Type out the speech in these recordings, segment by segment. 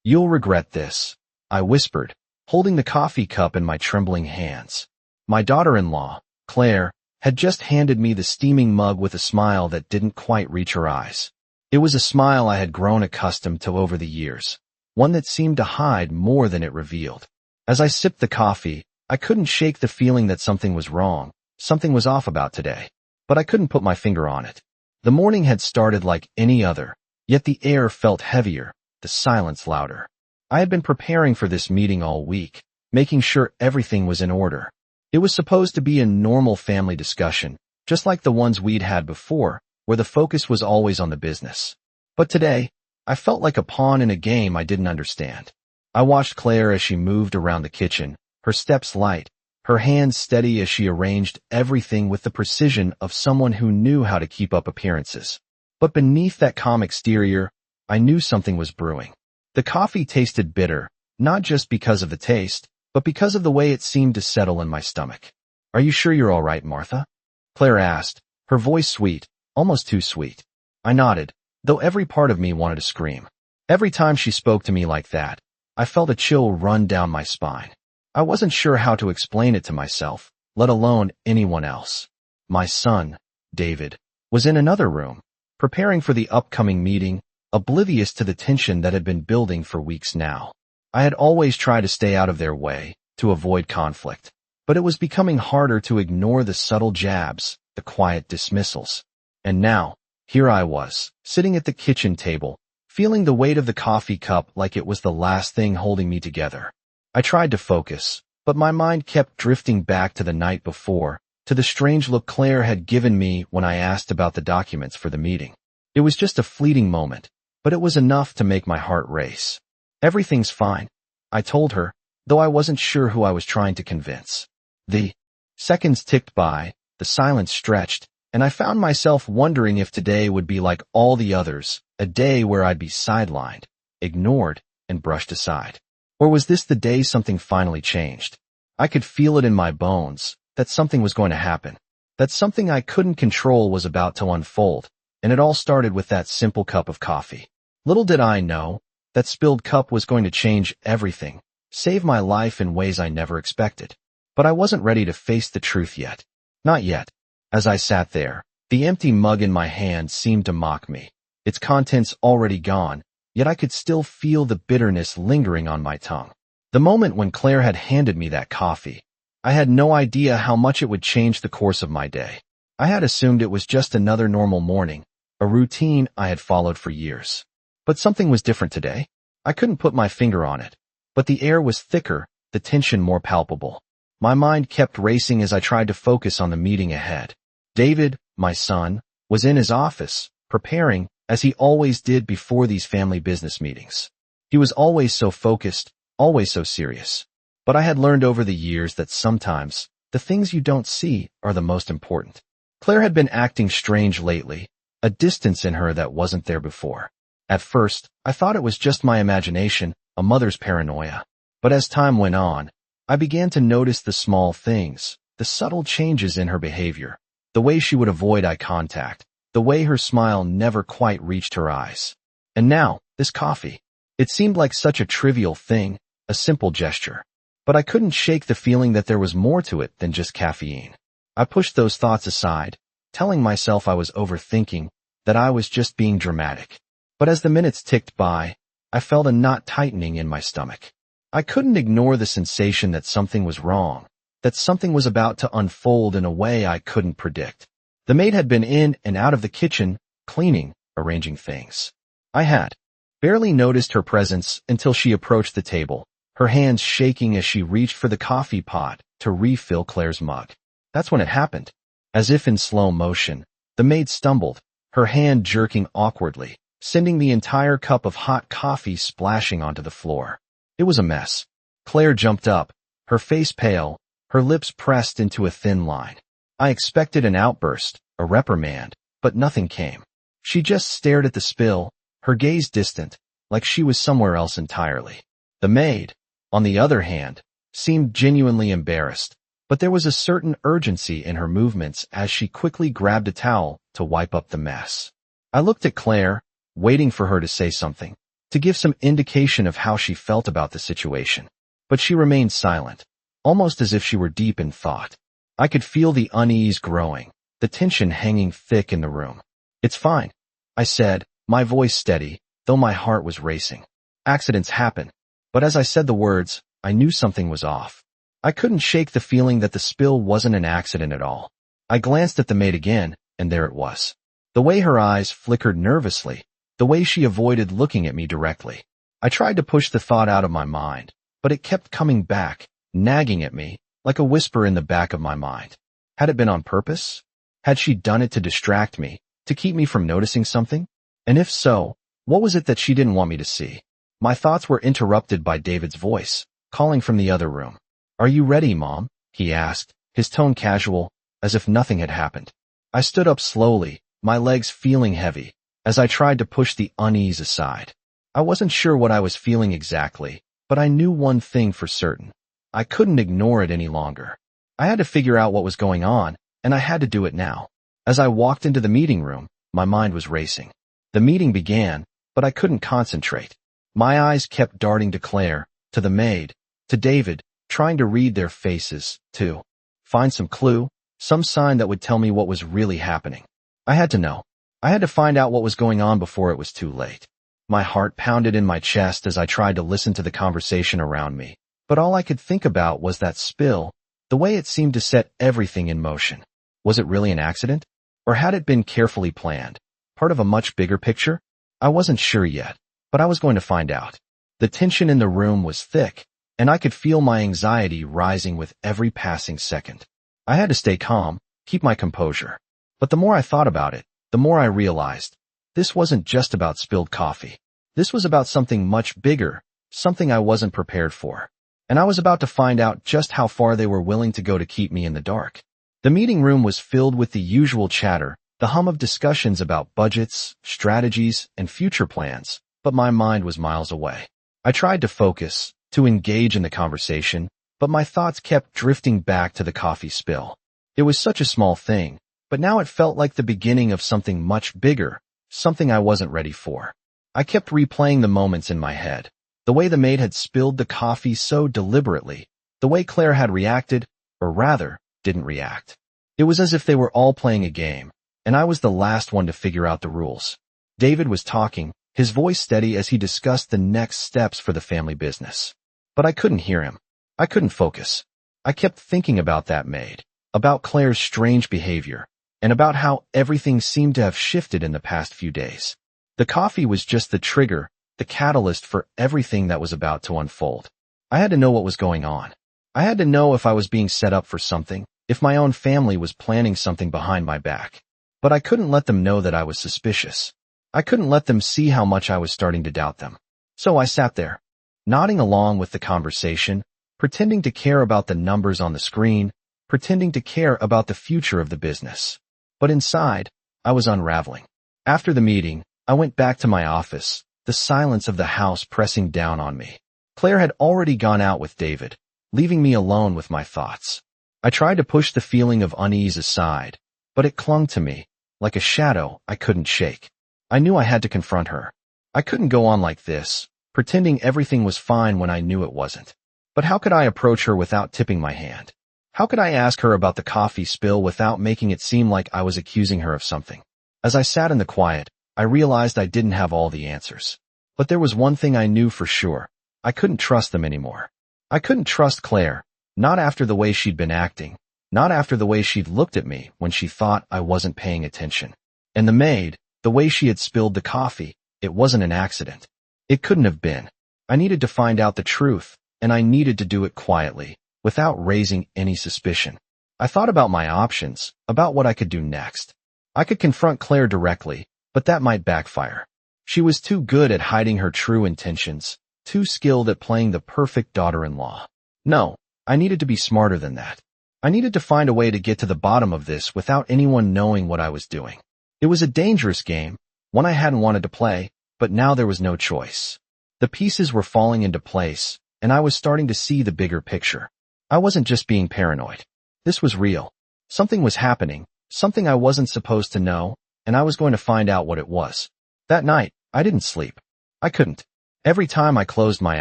"You'll regret this," I whispered, holding the coffee cup in my trembling hands. My daughter-in-law, Claire, had just handed me the steaming mug with a smile that didn't quite reach her eyes. It was a smile I had grown accustomed to over the years, one that seemed to hide more than it revealed. As I sipped the coffee, I couldn't shake the feeling that something was wrong, something was off about today. But I couldn't put my finger on it. The morning had started like any other, yet the air felt heavier, the silence louder. I had been preparing for this meeting all week, making sure everything was in order. It was supposed to be a normal family discussion, just like the ones we'd had before, where the focus was always on the business. But today, I felt like a pawn in a game I didn't understand. I watched Claire as she moved around the kitchen, her steps light, her hands steady as she arranged everything with the precision of someone who knew how to keep up appearances. But beneath that calm exterior, I knew something was brewing. The coffee tasted bitter, not just because of the taste, but because of the way it seemed to settle in my stomach. "Are you sure you're all right, Martha?" Claire asked, her voice sweet, almost too sweet. I nodded, though every part of me wanted to scream. Every time she spoke to me like that, I felt a chill run down my spine. I wasn't sure how to explain it to myself, let alone anyone else. My son, David, was in another room, preparing for the upcoming meeting, oblivious to the tension that had been building for weeks now. I had always tried to stay out of their way, to avoid conflict, but it was becoming harder to ignore the subtle jabs, the quiet dismissals. And now, here I was, sitting at the kitchen table, feeling the weight of the coffee cup like it was the last thing holding me together. I tried to focus, but my mind kept drifting back to the night before, to the strange look Claire had given me when I asked about the documents for the meeting. It was just a fleeting moment, but it was enough to make my heart race. "Everything's fine," I told her, though I wasn't sure who I was trying to convince. The seconds ticked by, the silence stretched, and I found myself wondering if today would be like all the others, a day where I'd be sidelined, ignored, and brushed aside. Or was this the day something finally changed? I could feel it in my bones, that something was going to happen, that something I couldn't control was about to unfold, and it all started with that simple cup of coffee. Little did I know, that spilled cup was going to change everything, save my life in ways I never expected. But I wasn't ready to face the truth yet. Not yet. As I sat there, the empty mug in my hand seemed to mock me, its contents already gone, yet I could still feel the bitterness lingering on my tongue. The moment when Claire had handed me that coffee, I had no idea how much it would change the course of my day. I had assumed it was just another normal morning, a routine I had followed for years. But something was different today. I couldn't put my finger on it, but the air was thicker, the tension more palpable. My mind kept racing as I tried to focus on the meeting ahead. David, my son, was in his office, preparing, as he always did before these family business meetings. He was always so focused, always so serious. But I had learned over the years that sometimes, the things you don't see are the most important. Claire had been acting strange lately, a distance in her that wasn't there before. At first, I thought it was just my imagination, a mother's paranoia. But as time went on, I began to notice the small things, the subtle changes in her behavior, the way she would avoid eye contact, the way her smile never quite reached her eyes. And now, this coffee. It seemed like such a trivial thing, a simple gesture. But I couldn't shake the feeling that there was more to it than just caffeine. I pushed those thoughts aside, telling myself I was overthinking, that I was just being dramatic. But as the minutes ticked by, I felt a knot tightening in my stomach. I couldn't ignore the sensation that something was wrong, that something was about to unfold in a way I couldn't predict. The maid had been in and out of the kitchen, cleaning, arranging things. I had barely noticed her presence until she approached the table, her hands shaking as she reached for the coffee pot to refill Claire's mug. That's when it happened. As if in slow motion, the maid stumbled, her hand jerking awkwardly, sending the entire cup of hot coffee splashing onto the floor. It was a mess. Claire jumped up, her face pale, her lips pressed into a thin line. I expected an outburst, a reprimand, but nothing came. She just stared at the spill, her gaze distant, like she was somewhere else entirely. The maid, on the other hand, seemed genuinely embarrassed, but there was a certain urgency in her movements as she quickly grabbed a towel to wipe up the mess. I looked at Claire, waiting for her to say something, to give some indication of how she felt about the situation. But she remained silent, almost as if she were deep in thought. I could feel the unease growing, the tension hanging thick in the room. "It's fine," I said, my voice steady, though my heart was racing. "Accidents happen." But as I said the words, I knew something was off. I couldn't shake the feeling that the spill wasn't an accident at all. I glanced at the maid again, and there it was. The way her eyes flickered nervously, the way she avoided looking at me directly. I tried to push the thought out of my mind, but it kept coming back, nagging at me, like a whisper in the back of my mind. Had it been on purpose? Had she done it to distract me, to keep me from noticing something? And if so, what was it that she didn't want me to see? My thoughts were interrupted by David's voice, calling from the other room. "Are you ready, Mom?" he asked, his tone casual, as if nothing had happened. I stood up slowly, my legs feeling heavy, as I tried to push the unease aside. I wasn't sure what I was feeling exactly, but I knew one thing for certain. I couldn't ignore it any longer. I had to figure out what was going on, and I had to do it now. As I walked into the meeting room, my mind was racing. The meeting began, but I couldn't concentrate. My eyes kept darting to Claire, to the maid, to David, trying to read their faces, to find some clue, some sign that would tell me what was really happening. I had to know. I had to find out what was going on before it was too late. My heart pounded in my chest as I tried to listen to the conversation around me, but all I could think about was that spill, the way it seemed to set everything in motion. Was it really an accident? Or had it been carefully planned? Part of a much bigger picture? I wasn't sure yet, but I was going to find out. The tension in the room was thick, and I could feel my anxiety rising with every passing second. I had to stay calm, keep my composure. But the more I thought about it, the more I realized, this wasn't just about spilled coffee. This was about something much bigger, something I wasn't prepared for. And I was about to find out just how far they were willing to go to keep me in the dark. The meeting room was filled with the usual chatter, the hum of discussions about budgets, strategies, and future plans, but my mind was miles away. I tried to focus, to engage in the conversation, but my thoughts kept drifting back to the coffee spill. It was such a small thing, but now it felt like the beginning of something much bigger, something I wasn't ready for. I kept replaying the moments in my head, the way the maid had spilled the coffee so deliberately, the way Claire had reacted, or rather, didn't react. It was as if they were all playing a game, and I was the last one to figure out the rules. David was talking, his voice steady as he discussed the next steps for the family business. But I couldn't hear him. I couldn't focus. I kept thinking about that maid, about Claire's strange behavior, and about how everything seemed to have shifted in the past few days. The coffee was just the trigger, the catalyst for everything that was about to unfold. I had to know what was going on. I had to know if I was being set up for something, if my own family was planning something behind my back. But I couldn't let them know that I was suspicious. I couldn't let them see how much I was starting to doubt them. So I sat there, nodding along with the conversation, pretending to care about the numbers on the screen, pretending to care about the future of the business. But inside, I was unraveling. After the meeting, I went back to my office, the silence of the house pressing down on me. Claire had already gone out with David, leaving me alone with my thoughts. I tried to push the feeling of unease aside, but it clung to me, like a shadow I couldn't shake. I knew I had to confront her. I couldn't go on like this, pretending everything was fine when I knew it wasn't. But how could I approach her without tipping my hand? How could I ask her about the coffee spill without making it seem like I was accusing her of something? As I sat in the quiet, I realized I didn't have all the answers. But there was one thing I knew for sure. I couldn't trust them anymore. I couldn't trust Claire, not after the way she'd been acting, not after the way she'd looked at me when she thought I wasn't paying attention. And the maid, the way she had spilled the coffee, it wasn't an accident. It couldn't have been. I needed to find out the truth, and I needed to do it quietly, without raising any suspicion. I thought about my options, about what I could do next. I could confront Claire directly, but that might backfire. She was too good at hiding her true intentions, too skilled at playing the perfect daughter-in-law. No, I needed to be smarter than that. I needed to find a way to get to the bottom of this without anyone knowing what I was doing. It was a dangerous game, one I hadn't wanted to play, but now there was no choice. The pieces were falling into place, and I was starting to see the bigger picture. I wasn't just being paranoid. This was real. Something was happening, something I wasn't supposed to know, and I was going to find out what it was. That night, I didn't sleep. I couldn't. Every time I closed my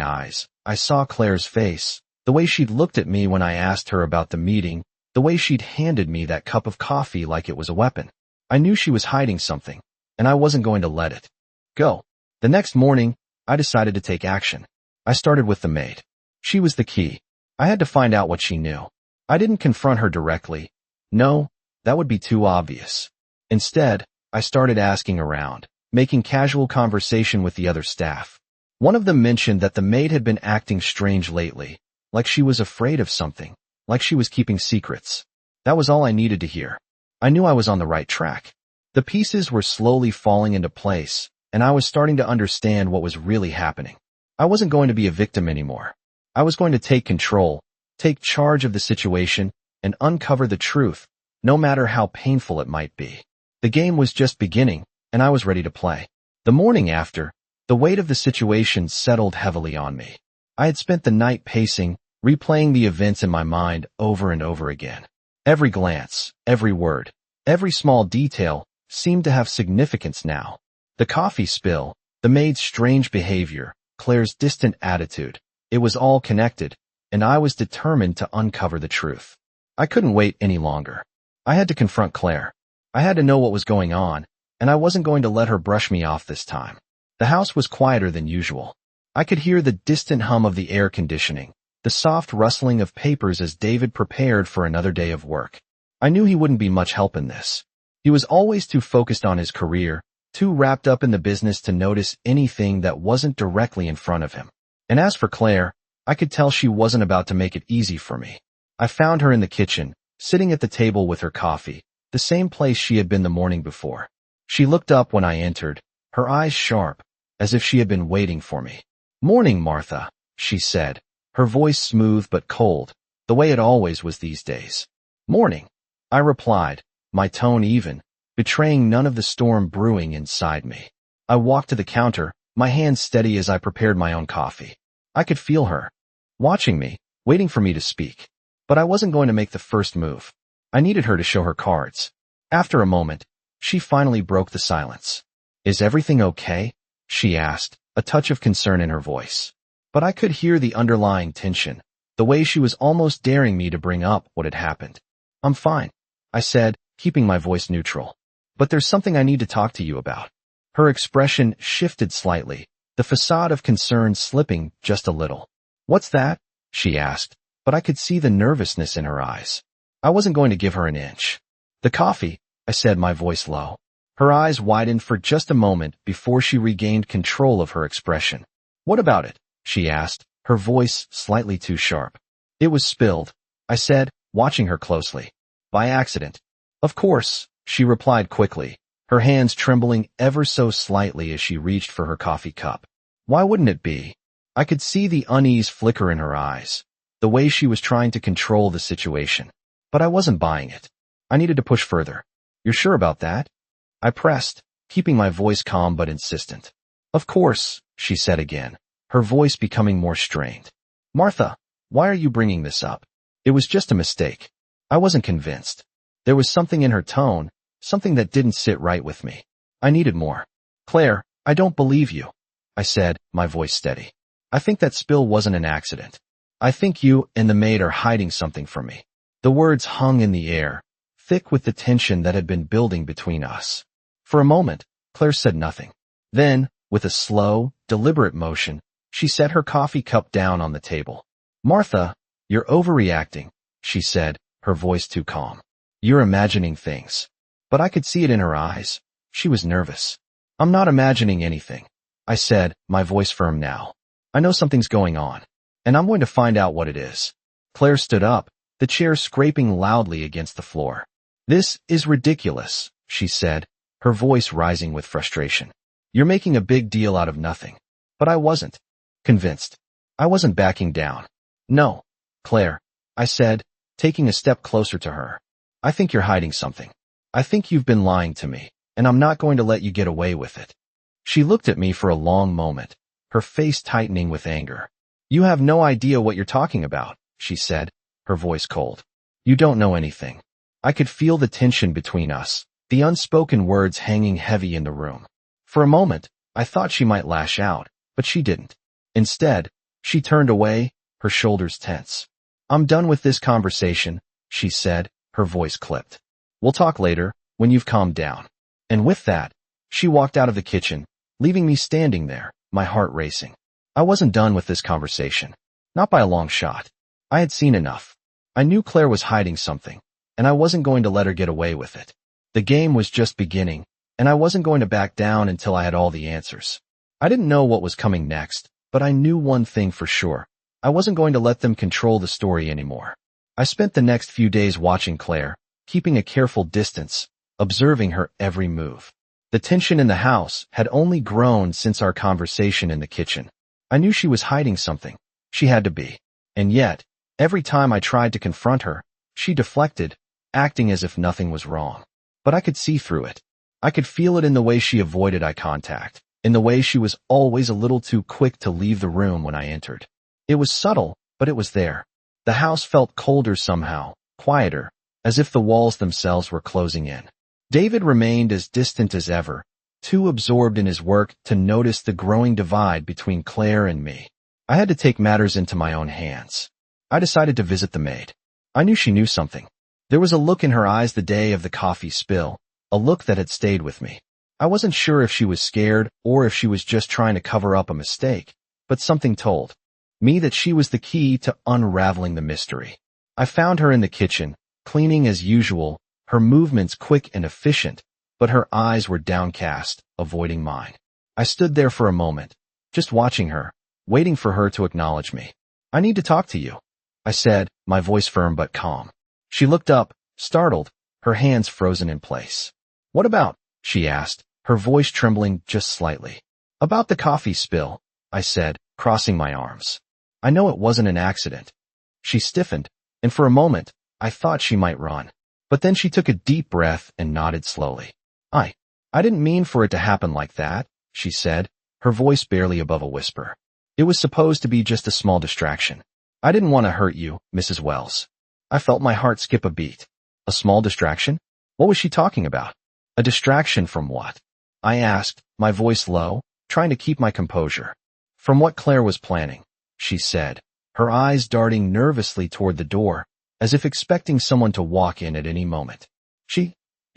eyes, I saw Claire's face, the way she'd looked at me when I asked her about the meeting, the way she'd handed me that cup of coffee like it was a weapon. I knew she was hiding something, and I wasn't going to let it go. The next morning, I decided to take action. I started with the maid. She was the key. I had to find out what she knew. I didn't confront her directly. No, that would be too obvious. Instead, I started asking around, making casual conversation with the other staff. One of them mentioned that the maid had been acting strange lately, like she was afraid of something, like she was keeping secrets. That was all I needed to hear. I knew I was on the right track. The pieces were slowly falling into place, and I was starting to understand what was really happening. I wasn't going to be a victim anymore. I was going to take control, take charge of the situation, and uncover the truth, no matter how painful it might be. The game was just beginning, and I was ready to play. The morning after, the weight of the situation settled heavily on me. I had spent the night pacing, replaying the events in my mind over and over again. Every glance, every word, every small detail seemed to have significance now. The coffee spill, the maid's strange behavior, Claire's distant attitude. It was all connected, and I was determined to uncover the truth. I couldn't wait any longer. I had to confront Claire. I had to know what was going on, and I wasn't going to let her brush me off this time. The house was quieter than usual. I could hear the distant hum of the air conditioning, the soft rustling of papers as David prepared for another day of work. I knew he wouldn't be much help in this. He was always too focused on his career, too wrapped up in the business to notice anything that wasn't directly in front of him. And as for Claire, I could tell she wasn't about to make it easy for me. I found her in the kitchen, sitting at the table with her coffee, the same place she had been the morning before. She looked up when I entered, her eyes sharp, as if she had been waiting for me. "Morning, Martha," she said, her voice smooth but cold, the way it always was these days. "Morning," I replied, my tone even, betraying none of the storm brewing inside me. I walked to the counter, my hands steady as I prepared my own coffee. I could feel her, watching me, waiting for me to speak. But I wasn't going to make the first move. I needed her to show her cards. After a moment, she finally broke the silence. "Is everything okay?" she asked, a touch of concern in her voice. But I could hear the underlying tension, the way she was almost daring me to bring up what had happened. "I'm fine," I said, keeping my voice neutral. "But there's something I need to talk to you about." Her expression shifted slightly, the facade of concern slipping just a little. "What's that?" she asked, but I could see the nervousness in her eyes. I wasn't going to give her an inch. "The coffee," I said, my voice low. Her eyes widened for just a moment before she regained control of her expression. "What about it?" she asked, her voice slightly too sharp. "It was spilled," I said, watching her closely. "By accident." "Of course," she replied quickly, her hands trembling ever so slightly as she reached for her coffee cup. "Why wouldn't it be?" I could see the unease flicker in her eyes, the way she was trying to control the situation. But I wasn't buying it. I needed to push further. "You're sure about that?" I pressed, keeping my voice calm but insistent. "Of course," she said again, her voice becoming more strained. "Martha, why are you bringing this up? It was just a mistake." I wasn't convinced. There was something in her tone, something that didn't sit right with me. I needed more. "Claire, I don't believe you," I said, my voice steady. "I think that spill wasn't an accident. I think you and the maid are hiding something from me." The words hung in the air, thick with the tension that had been building between us. For a moment, Claire said nothing. Then, with a slow, deliberate motion, she set her coffee cup down on the table. "Martha, you're overreacting," she said, her voice too calm. "You're imagining things." But I could see it in her eyes. She was nervous. "I'm not imagining anything," I said, my voice firm now. "I know something's going on, and I'm going to find out what it is." Claire stood up, the chair scraping loudly against the floor. "This is ridiculous," she said, her voice rising with frustration. "You're making a big deal out of nothing." But I wasn't convinced. I wasn't backing down. "No, Claire," I said, taking a step closer to her. "I think you're hiding something. I think you've been lying to me, and I'm not going to let you get away with it." She looked at me for a long moment, her face tightening with anger. "You have no idea what you're talking about," she said, her voice cold. "You don't know anything." I could feel the tension between us, the unspoken words hanging heavy in the room. For a moment, I thought she might lash out, But she didn't. Instead, she turned away, her shoulders tense. "I'm done with this conversation," she said, her voice clipped. "We'll talk later, when you've calmed down." And with that, she walked out of the kitchen, leaving me standing there, my heart racing. I wasn't done with this conversation. Not by a long shot. I had seen enough. I knew Claire was hiding something, and I wasn't going to let her get away with it. The game was just beginning, and I wasn't going to back down until I had all the answers. I didn't know what was coming next, but I knew one thing for sure. I wasn't going to let them control the story anymore. I spent the next few days watching Claire, keeping a careful distance, observing her every move. The tension in the house had only grown since our conversation in the kitchen. I knew she was hiding something. She had to be. And yet, every time I tried to confront her, she deflected, acting as if nothing was wrong. But I could see through it. I could feel it in the way she avoided eye contact, in the way she was always a little too quick to leave the room when I entered. It was subtle, but it was there. The house felt colder somehow, quieter, as if the walls themselves were closing in. David remained as distant as ever, too absorbed in his work to notice the growing divide between Claire and me. I had to take matters into my own hands. I decided to visit the maid. I knew she knew something. There was a look in her eyes the day of the coffee spill, a look that had stayed with me. I wasn't sure if she was scared or if she was just trying to cover up a mistake, but something told me that she was the key to unraveling the mystery. I found her in the kitchen, cleaning as usual, her movements quick and efficient, but her eyes were downcast, avoiding mine. I stood there for a moment, just watching her, waiting for her to acknowledge me. "I need to talk to you," I said, my voice firm but calm. She looked up, startled, her hands frozen in place. "What about?" she asked, her voice trembling just slightly. "About the coffee spill," I said, crossing my arms. "I know it wasn't an accident." She stiffened, and for a moment, I thought she might run. But then she took a deep breath and nodded slowly. I didn't mean for it to happen like that," she said, her voice barely above a whisper. "It was supposed to be just a small distraction. I didn't want to hurt you, Mrs. Wells." I felt my heart skip a beat. A small distraction? What was she talking about? A distraction from what? I asked, my voice low, trying to keep my composure. "From what Claire was planning," she said, her eyes darting nervously toward the door, as if expecting someone to walk in at any moment.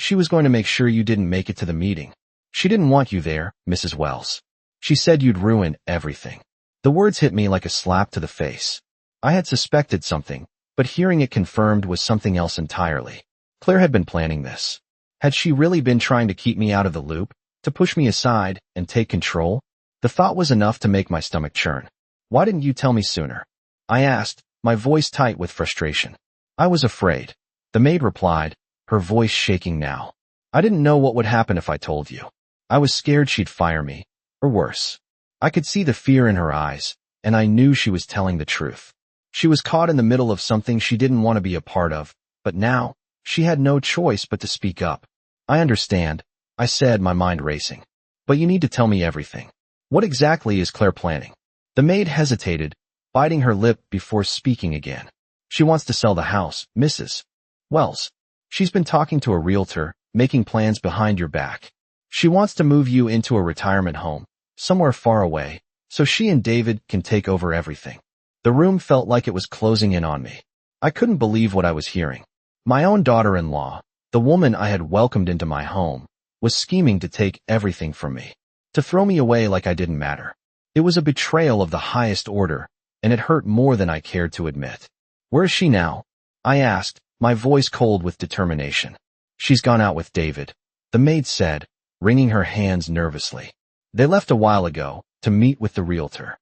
She was going to make sure you didn't make it to the meeting. She didn't want you there, Mrs. Wells. She said you'd ruin everything." The words hit me like a slap to the face. I had suspected something, but hearing it confirmed was something else entirely. Claire had been planning this. Had she really been trying to keep me out of the loop, to push me aside and take control? The thought was enough to make my stomach churn. "Why didn't you tell me sooner?" I asked, my voice tight with frustration. "I was afraid," the maid replied, her voice shaking now. "I didn't know what would happen if I told you. I was scared she'd fire me, or worse." I could see the fear in her eyes, and I knew she was telling the truth. She was caught in the middle of something she didn't want to be a part of, but now, she had no choice but to speak up. "I understand," I said, my mind racing. "But you need to tell me everything. What exactly is Claire planning?" The maid hesitated, biting her lip before speaking again. "She wants to sell the house, Mrs. Wells. She's been talking to a realtor, making plans behind your back. She wants to move you into a retirement home, somewhere far away, so she and David can take over everything." The room felt like it was closing in on me. I couldn't believe what I was hearing. My own daughter-in-law, the woman I had welcomed into my home, was scheming to take everything from me, to throw me away like I didn't matter. It was a betrayal of the highest order, and it hurt more than I cared to admit. "Where is she now?" I asked, my voice cold with determination. "She's gone out with David," the maid said, wringing her hands nervously. "They left a while ago, to meet with the realtor."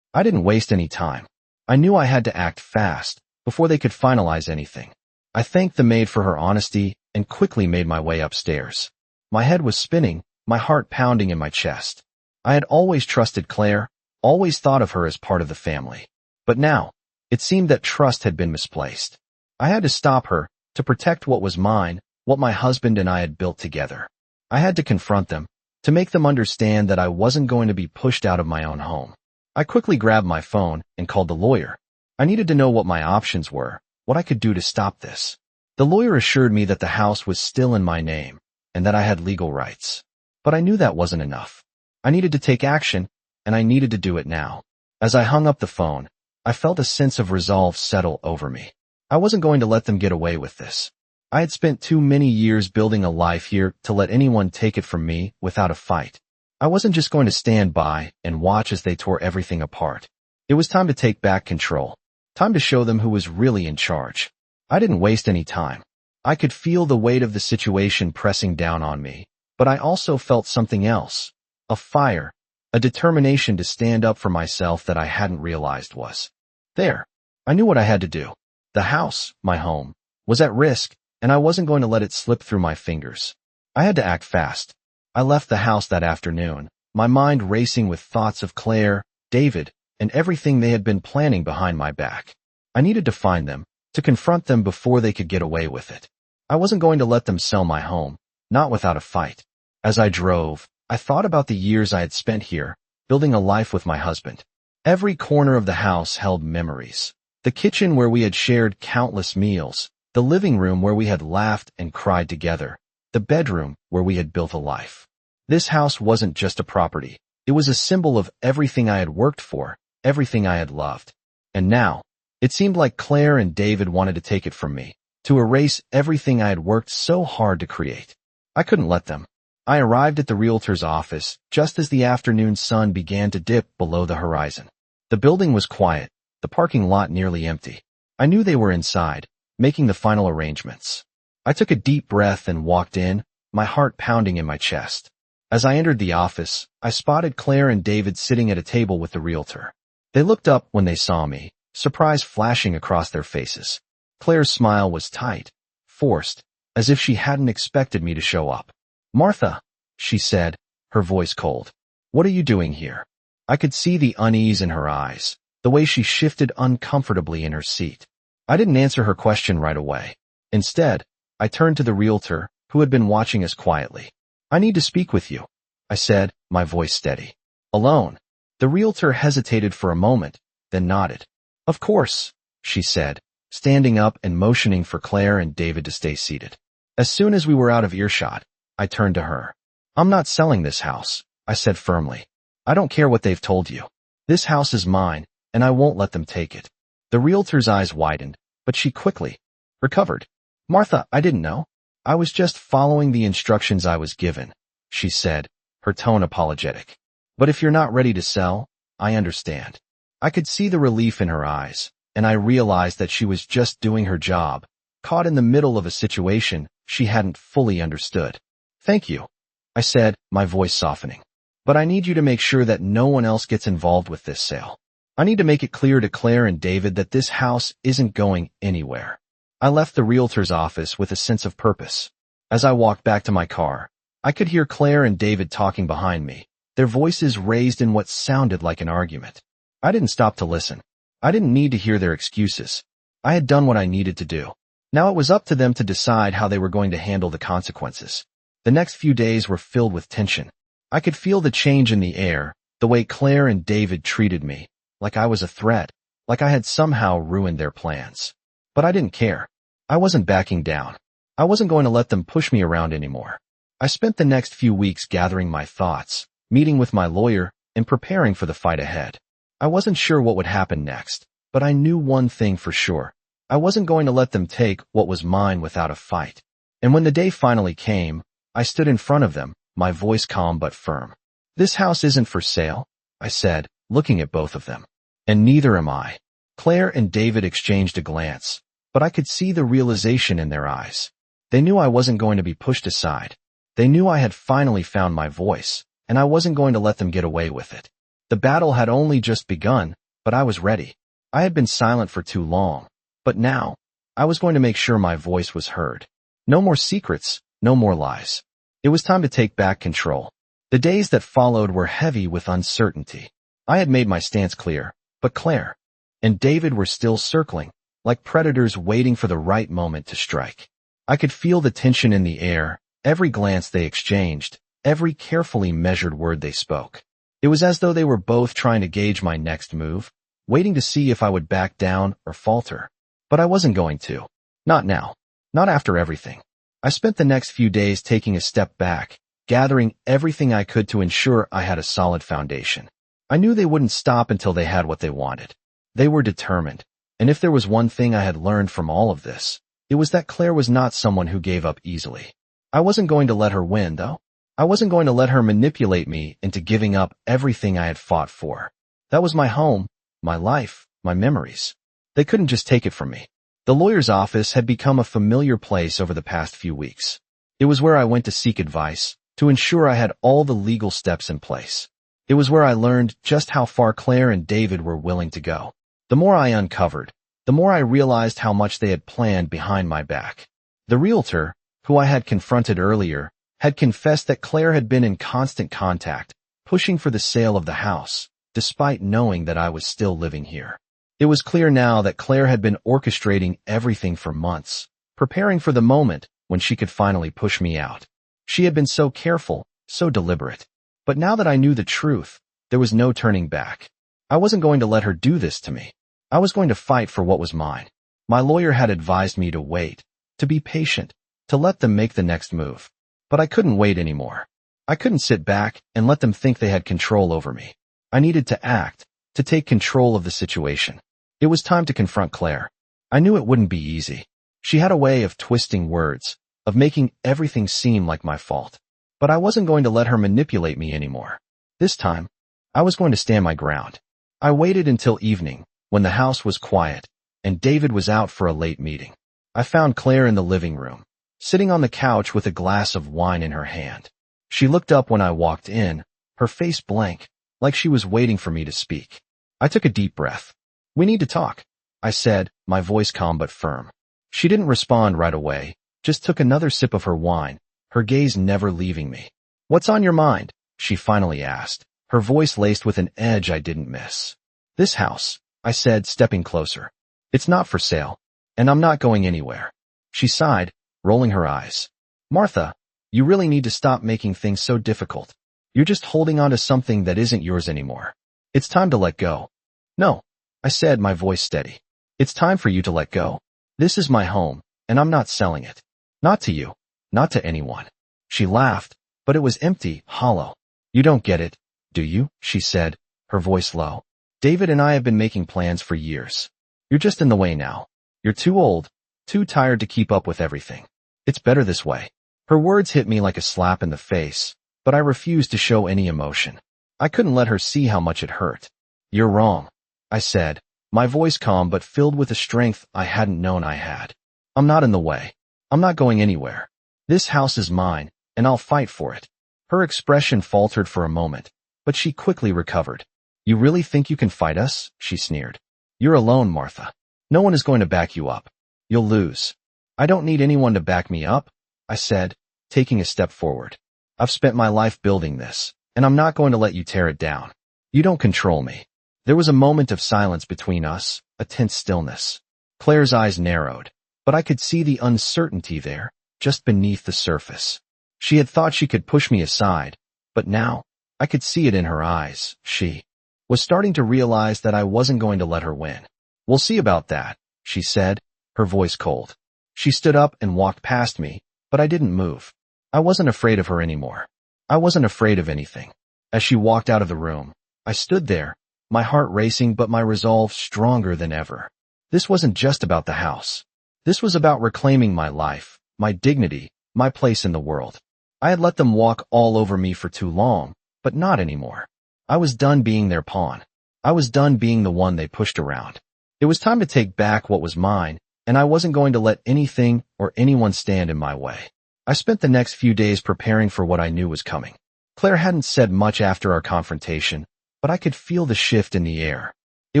I didn't waste any time. I knew I had to act fast, before they could finalize anything. I thanked the maid for her honesty, and quickly made my way upstairs. My head was spinning, my heart pounding in my chest. I had always trusted Claire, always thought of her as part of the family. But now, it seemed that trust had been misplaced. I had to stop her, to protect what was mine, what my husband and I had built together. I had to confront them, to make them understand that I wasn't going to be pushed out of my own home. I quickly grabbed my phone and called the lawyer. I needed to know what my options were, what I could do to stop this. The lawyer assured me that the house was still in my name, and that I had legal rights. But I knew that wasn't enough. I needed to take action, and I needed to do it now. As I hung up the phone, I felt a sense of resolve settle over me. I wasn't going to let them get away with this. I had spent too many years building a life here to let anyone take it from me without a fight. I wasn't just going to stand by and watch as they tore everything apart. It was time to take back control. Time to show them who was really in charge. I didn't waste any time. I could feel the weight of the situation pressing down on me, but I also felt something else. A fire, a determination to stand up for myself that I hadn't realized was there. I knew what I had to do. The house, my home, was at risk, and I wasn't going to let it slip through my fingers. I had to act fast. I left the house that afternoon, my mind racing with thoughts of Claire, David, and everything they had been planning behind my back. I needed to find them, to confront them before they could get away with it. I wasn't going to let them sell my home, not without a fight. As I drove, I thought about the years I had spent here, building a life with my husband. Every corner of the house held memories. The kitchen where we had shared countless meals, the living room where we had laughed and cried together, the bedroom where we had built a life. This house wasn't just a property. It was a symbol of everything I had worked for, everything I had loved. And now, it seemed like Claire and David wanted to take it from me, to erase everything I had worked so hard to create. I couldn't let them. I arrived at the realtor's office just as the afternoon sun began to dip below the horizon. The building was quiet, the parking lot nearly empty. I knew they were inside, making the final arrangements. I took a deep breath and walked in, my heart pounding in my chest. As I entered the office, I spotted Claire and David sitting at a table with the realtor. They looked up when they saw me, surprise flashing across their faces. Claire's smile was tight, forced, as if she hadn't expected me to show up. "Martha," she said, her voice cold. "What are you doing here?" I could see the unease in her eyes, the way she shifted uncomfortably in her seat. I didn't answer her question right away. Instead, I turned to the realtor, who had been watching us quietly. "I need to speak with you," I said, my voice steady. "Alone?" The realtor hesitated for a moment, then nodded. "Of course," she said, standing up and motioning for Claire and David to stay seated. As soon as we were out of earshot, I turned to her. "I'm not selling this house," I said firmly. "I don't care what they've told you. This house is mine, and I won't let them take it." The realtor's eyes widened, but she quickly recovered. "Martha, I didn't know. I was just following the instructions I was given," she said, her tone apologetic. "But if you're not ready to sell, I understand." I could see the relief in her eyes, and I realized that she was just doing her job, caught in the middle of a situation she hadn't fully understood. "Thank you," I said, my voice softening. "But I need you to make sure that no one else gets involved with this sale. I need to make it clear to Claire and David that this house isn't going anywhere." I left the realtor's office with a sense of purpose. As I walked back to my car, I could hear Claire and David talking behind me, their voices raised in what sounded like an argument. I didn't stop to listen. I didn't need to hear their excuses. I had done what I needed to do. Now it was up to them to decide how they were going to handle the consequences. The next few days were filled with tension. I could feel the change in the air, the way Claire and David treated me, like I was a threat, like I had somehow ruined their plans. But I didn't care. I wasn't backing down. I wasn't going to let them push me around anymore. I spent the next few weeks gathering my thoughts, meeting with my lawyer, and preparing for the fight ahead. I wasn't sure what would happen next, but I knew one thing for sure. I wasn't going to let them take what was mine without a fight. And when the day finally came, I stood in front of them, my voice calm but firm. "This house isn't for sale," I said, looking at both of them. "And neither am I." Claire and David exchanged a glance, but I could see the realization in their eyes. They knew I wasn't going to be pushed aside. They knew I had finally found my voice, and I wasn't going to let them get away with it. The battle had only just begun, but I was ready. I had been silent for too long, but now, I was going to make sure my voice was heard. No more secrets, no more lies. It was time to take back control. The days that followed were heavy with uncertainty. I had made my stance clear, but Claire and David were still circling, like predators waiting for the right moment to strike. I could feel the tension in the air, every glance they exchanged, every carefully measured word they spoke. It was as though they were both trying to gauge my next move, waiting to see if I would back down or falter. But I wasn't going to. Not now. Not after everything. I spent the next few days taking a step back, gathering everything I could to ensure I had a solid foundation. I knew they wouldn't stop until they had what they wanted. They were determined, and if there was one thing I had learned from all of this, it was that Claire was not someone who gave up easily. I wasn't going to let her win, though. I wasn't going to let her manipulate me into giving up everything I had fought for. That was my home, my life, my memories. They couldn't just take it from me. The lawyer's office had become a familiar place over the past few weeks. It was where I went to seek advice, to ensure I had all the legal steps in place. It was where I learned just how far Claire and David were willing to go. The more I uncovered, the more I realized how much they had planned behind my back. The realtor, who I had confronted earlier, had confessed that Claire had been in constant contact, pushing for the sale of the house, despite knowing that I was still living here. It was clear now that Claire had been orchestrating everything for months, preparing for the moment when she could finally push me out. She had been so careful, so deliberate. But now that I knew the truth, there was no turning back. I wasn't going to let her do this to me. I was going to fight for what was mine. My lawyer had advised me to wait, to be patient, to let them make the next move. But I couldn't wait anymore. I couldn't sit back and let them think they had control over me. I needed to act, to take control of the situation. It was time to confront Claire. I knew it wouldn't be easy. She had a way of twisting words, of making everything seem like my fault. But I wasn't going to let her manipulate me anymore. This time, I was going to stand my ground. I waited until evening, when the house was quiet, and David was out for a late meeting. I found Claire in the living room, sitting on the couch with a glass of wine in her hand. She looked up when I walked in, her face blank, like she was waiting for me to speak. I took a deep breath. "We need to talk," I said, my voice calm but firm. She didn't respond right away, just took another sip of her wine, her gaze never leaving me. "What's on your mind?" she finally asked, her voice laced with an edge I didn't miss. "This house," I said, stepping closer. "It's not for sale, and I'm not going anywhere." She sighed, rolling her eyes. "Martha, you really need to stop making things so difficult. You're just holding on to something that isn't yours anymore. It's time to let go." "No," I said, my voice steady. "It's time for you to let go. This is my home, and I'm not selling it. Not to you. Not to anyone." She laughed, but it was empty, hollow. "You don't get it, do you?" she said, her voice low. "David and I have been making plans for years. You're just in the way now. You're too old, too tired to keep up with everything. It's better this way." Her words hit me like a slap in the face, but I refused to show any emotion. I couldn't let her see how much it hurt. "You're wrong," I said, my voice calm but filled with a strength I hadn't known I had. "I'm not in the way. I'm not going anywhere. This house is mine, and I'll fight for it." Her expression faltered for a moment, but she quickly recovered. "You really think you can fight us?" she sneered. "You're alone, Martha. No one is going to back you up. You'll lose." "I don't need anyone to back me up," I said, taking a step forward. "I've spent my life building this, and I'm not going to let you tear it down. You don't control me." There was a moment of silence between us, a tense stillness. Claire's eyes narrowed, but I could see the uncertainty there, just beneath the surface. She had thought she could push me aside, but now, I could see it in her eyes. She was starting to realize that I wasn't going to let her win. "We'll see about that," she said, her voice cold. She stood up and walked past me, but I didn't move. I wasn't afraid of her anymore. I wasn't afraid of anything. As she walked out of the room, I stood there, my heart racing but my resolve stronger than ever. This wasn't just about the house. This was about reclaiming my life, my dignity, my place in the world. I had let them walk all over me for too long, but not anymore. I was done being their pawn. I was done being the one they pushed around. It was time to take back what was mine, and I wasn't going to let anything or anyone stand in my way. I spent the next few days preparing for what I knew was coming. Claire hadn't said much after our confrontation, but I could feel the shift in the air. It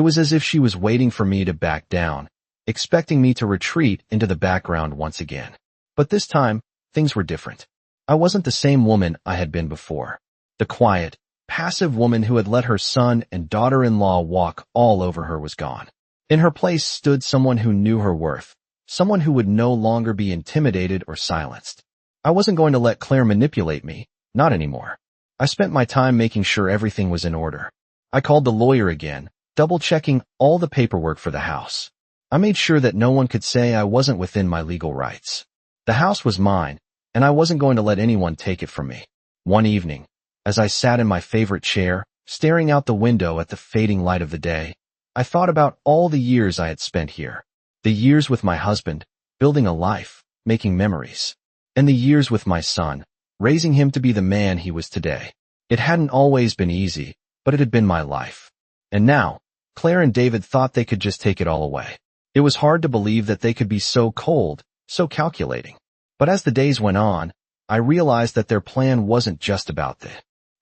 was as if she was waiting for me to back down, expecting me to retreat into the background once again. But this time, things were different. I wasn't the same woman I had been before. The quiet, passive woman who had let her son and daughter-in-law walk all over her was gone. In her place stood someone who knew her worth, someone who would no longer be intimidated or silenced. I wasn't going to let Claire manipulate me, not anymore. I spent my time making sure everything was in order. I called the lawyer again, double-checking all the paperwork for the house. I made sure that no one could say I wasn't within my legal rights. The house was mine, and I wasn't going to let anyone take it from me. One evening, as I sat in my favorite chair, staring out the window at the fading light of the day. I thought about all the years I had spent here. The years with my husband, building a life, making memories. And the years with my son, raising him to be the man he was today. It hadn't always been easy, but it had been my life. And now, Claire and David thought they could just take it all away. It was hard to believe that they could be so cold, so calculating. But as the days went on, I realized that their plan wasn't just about the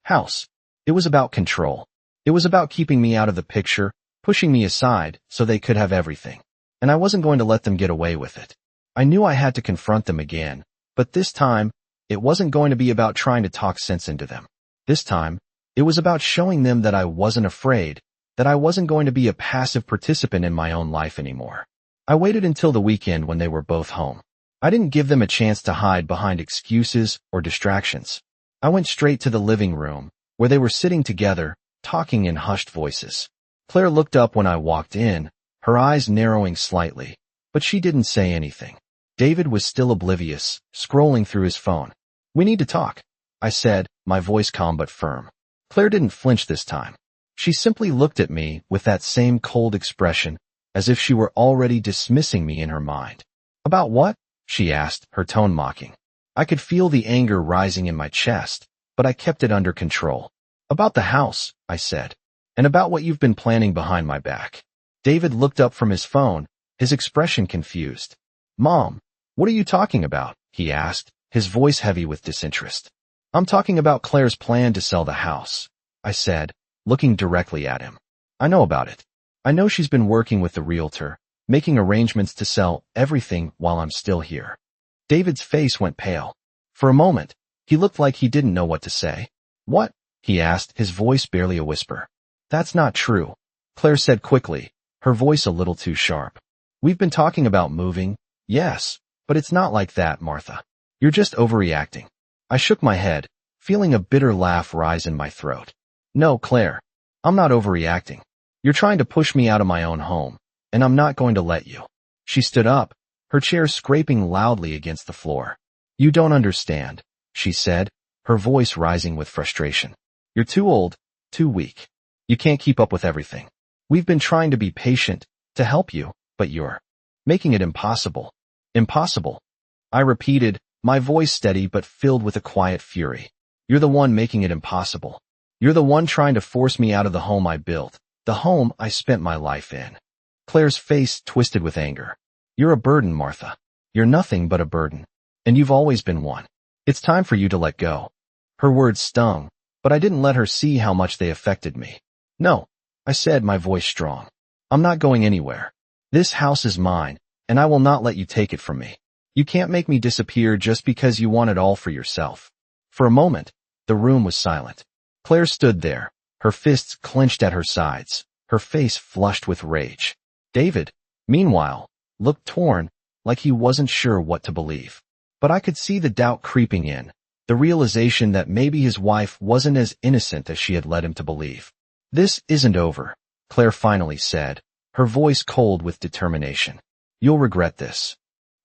house. It was about control. It was about keeping me out of the picture, pushing me aside so they could have everything. And I wasn't going to let them get away with it. I knew I had to confront them again, but this time, it wasn't going to be about trying to talk sense into them. This time, it was about showing them that I wasn't afraid, that I wasn't going to be a passive participant in my own life anymore. I waited until the weekend when they were both home. I didn't give them a chance to hide behind excuses or distractions. I went straight to the living room, where they were sitting together, talking in hushed voices. Claire looked up when I walked in, her eyes narrowing slightly, but she didn't say anything. David was still oblivious, scrolling through his phone. "We need to talk," I said, my voice calm but firm. Claire didn't flinch this time. She simply looked at me with that same cold expression, as if she were already dismissing me in her mind. "About what?" she asked, her tone mocking. I could feel the anger rising in my chest, but I kept it under control. "About the house," I said, "and about what you've been planning behind my back." David looked up from his phone, his expression confused. "Mom, what are you talking about?" he asked, his voice heavy with disinterest. "I'm talking about Claire's plan to sell the house," I said, looking directly at him. "I know about it. I know she's been working with the realtor, making arrangements to sell everything while I'm still here." David's face went pale. For a moment, he looked like he didn't know what to say. "What?" he asked, his voice barely a whisper. "That's not true," Claire said quickly, her voice a little too sharp. "We've been talking about moving, yes, but it's not like that, Martha. You're just overreacting." I shook my head, feeling a bitter laugh rise in my throat. "No, Claire, I'm not overreacting. You're trying to push me out of my own home, and I'm not going to let you." She stood up, her chair scraping loudly against the floor. "You don't understand," she said, her voice rising with frustration. "You're too old, too weak. You can't keep up with everything. We've been trying to be patient, to help you, but you're making it impossible." "Impossible," I repeated, my voice steady but filled with a quiet fury. "You're the one making it impossible. You're the one trying to force me out of the home I built, the home I spent my life in." Claire's face twisted with anger. "You're a burden, Martha. You're nothing but a burden. And you've always been one. It's time for you to let go." Her words stung, but I didn't let her see how much they affected me. "No," I said, my voice strong. "I'm not going anywhere. This house is mine, and I will not let you take it from me. You can't make me disappear just because you want it all for yourself." For a moment, the room was silent. Claire stood there, her fists clenched at her sides, her face flushed with rage. David, meanwhile, looked torn, like he wasn't sure what to believe. But I could see the doubt creeping in, the realization that maybe his wife wasn't as innocent as she had led him to believe. "This isn't over," Claire finally said, her voice cold with determination. "You'll regret this."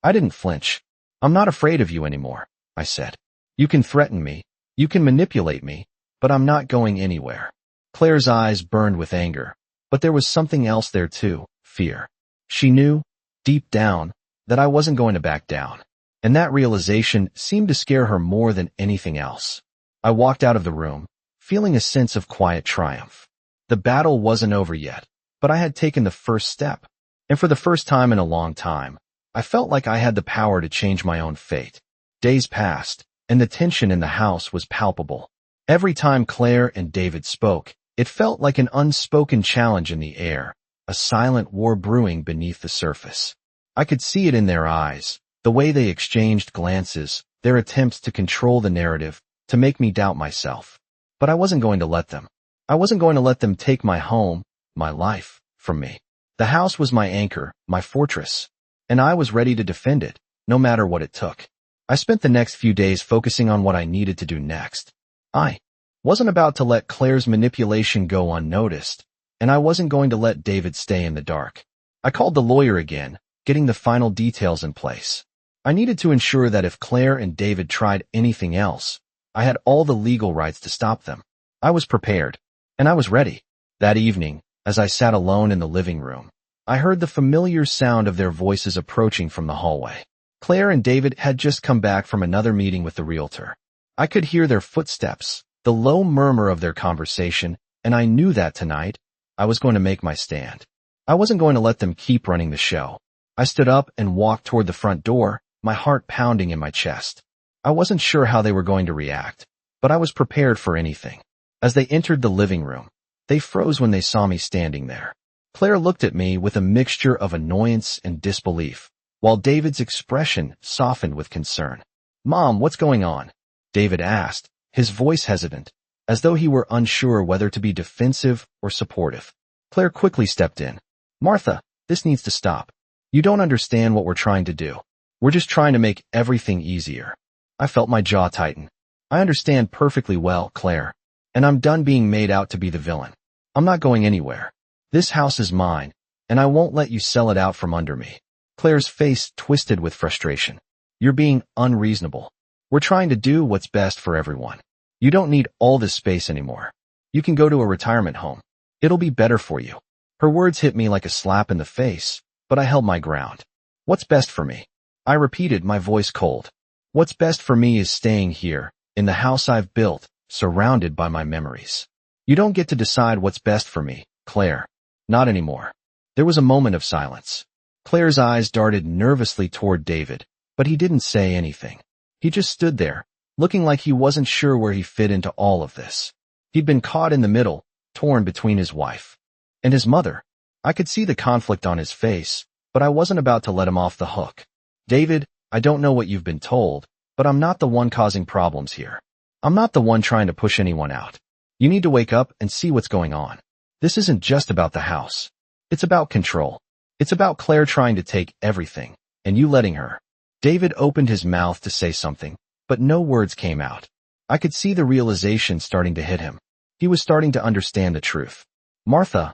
I didn't flinch. "I'm not afraid of you anymore," I said. "You can threaten me, you can manipulate me, but I'm not going anywhere." Claire's eyes burned with anger, but there was something else there too, fear. She knew, deep down, that I wasn't going to back down, and that realization seemed to scare her more than anything else. I walked out of the room, feeling a sense of quiet triumph. The battle wasn't over yet, but I had taken the first step, and for the first time in a long time, I felt like I had the power to change my own fate. Days passed, and the tension in the house was palpable. Every time Claire and David spoke, it felt like an unspoken challenge in the air, a silent war brewing beneath the surface. I could see it in their eyes, the way they exchanged glances, their attempts to control the narrative, to make me doubt myself. But I wasn't going to let them. I wasn't going to let them take my home, my life, from me. The house was my anchor, my fortress, and I was ready to defend it, no matter what it took. I spent the next few days focusing on what I needed to do next. I wasn't about to let Claire's manipulation go unnoticed, and I wasn't going to let David stay in the dark. I called the lawyer again, getting the final details in place. I needed to ensure that if Claire and David tried anything else, I had all the legal rights to stop them. I was prepared. And I was ready. That evening, as I sat alone in the living room, I heard the familiar sound of their voices approaching from the hallway. Claire and David had just come back from another meeting with the realtor. I could hear their footsteps, the low murmur of their conversation, and I knew that tonight, I was going to make my stand. I wasn't going to let them keep running the show. I stood up and walked toward the front door, my heart pounding in my chest. I wasn't sure how they were going to react, but I was prepared for anything. As they entered the living room, they froze when they saw me standing there. Claire looked at me with a mixture of annoyance and disbelief, while David's expression softened with concern. "Mom, what's going on?" David asked, his voice hesitant, as though he were unsure whether to be defensive or supportive. Claire quickly stepped in. "Martha, this needs to stop. You don't understand what we're trying to do. We're just trying to make everything easier." I felt my jaw tighten. "I understand perfectly well, Claire, and I'm done being made out to be the villain. I'm not going anywhere. This house is mine, and I won't let you sell it out from under me." Claire's face twisted with frustration. "You're being unreasonable. We're trying to do what's best for everyone. You don't need all this space anymore. You can go to a retirement home. It'll be better for you." Her words hit me like a slap in the face, but I held my ground. "What's best for me?" I repeated, my voice cold. "What's best for me is staying here, in the house I've built, surrounded by my memories. You don't get to decide what's best for me, Claire. Not anymore." There was a moment of silence. Claire's eyes darted nervously toward David, but he didn't say anything. He just stood there, looking like he wasn't sure where he fit into all of this. He'd been caught in the middle, torn between his wife and his mother. I could see the conflict on his face, but I wasn't about to let him off the hook. "David, I don't know what you've been told, but I'm not the one causing problems here. I'm not the one trying to push anyone out. You need to wake up and see what's going on. This isn't just about the house. It's about control. It's about Claire trying to take everything, and you letting her." David opened his mouth to say something, but no words came out. I could see the realization starting to hit him. He was starting to understand the truth. "Martha,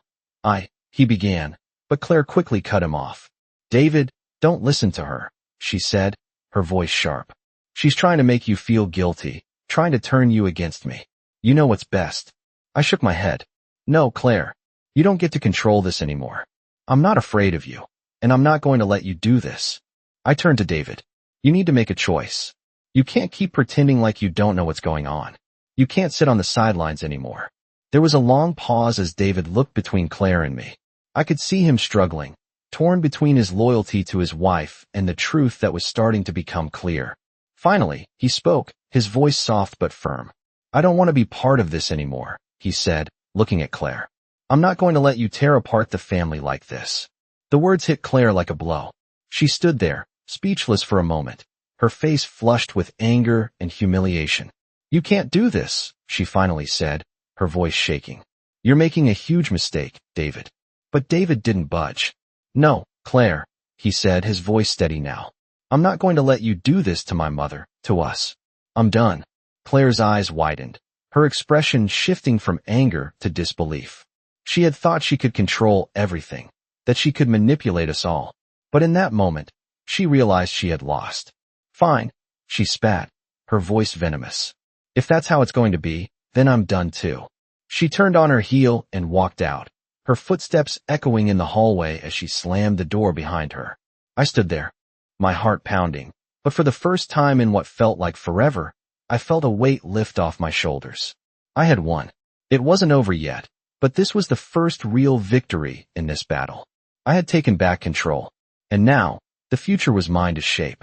he began, but Claire quickly cut him off. "David, don't listen to her," she said, her voice sharp. "She's trying to make you feel guilty, trying to turn you against me. You know what's best." I shook my head. "No, Claire, you don't get to control this anymore. I'm not afraid of you, and I'm not going to let you do this." I turned to David. "You need to make a choice. You can't keep pretending like you don't know what's going on. You can't sit on the sidelines anymore." There was a long pause as David looked between Claire and me. I could see him struggling, torn between his loyalty to his wife and the truth that was starting to become clear. Finally, he spoke, his voice soft but firm. "I don't want to be part of this anymore," he said, looking at Claire. "I'm not going to let you tear apart the family like this." The words hit Claire like a blow. She stood there, speechless for a moment, her face flushed with anger and humiliation. "You can't do this," she finally said, her voice shaking. "You're making a huge mistake, David." But David didn't budge. "No, Claire," he said, his voice steady now. "I'm not going to let you do this to my mother, to us. I'm done." Claire's eyes widened, her expression shifting from anger to disbelief. She had thought she could control everything, that she could manipulate us all. But in that moment, she realized she had lost. "Fine," she spat, her voice venomous. "If that's how it's going to be, then I'm done too." She turned on her heel and walked out, her footsteps echoing in the hallway as she slammed the door behind her. I stood there, my heart pounding, but for the first time in what felt like forever, I felt a weight lift off my shoulders. I had won. It wasn't over yet, but this was the first real victory in this battle. I had taken back control, and now, the future was mine to shape.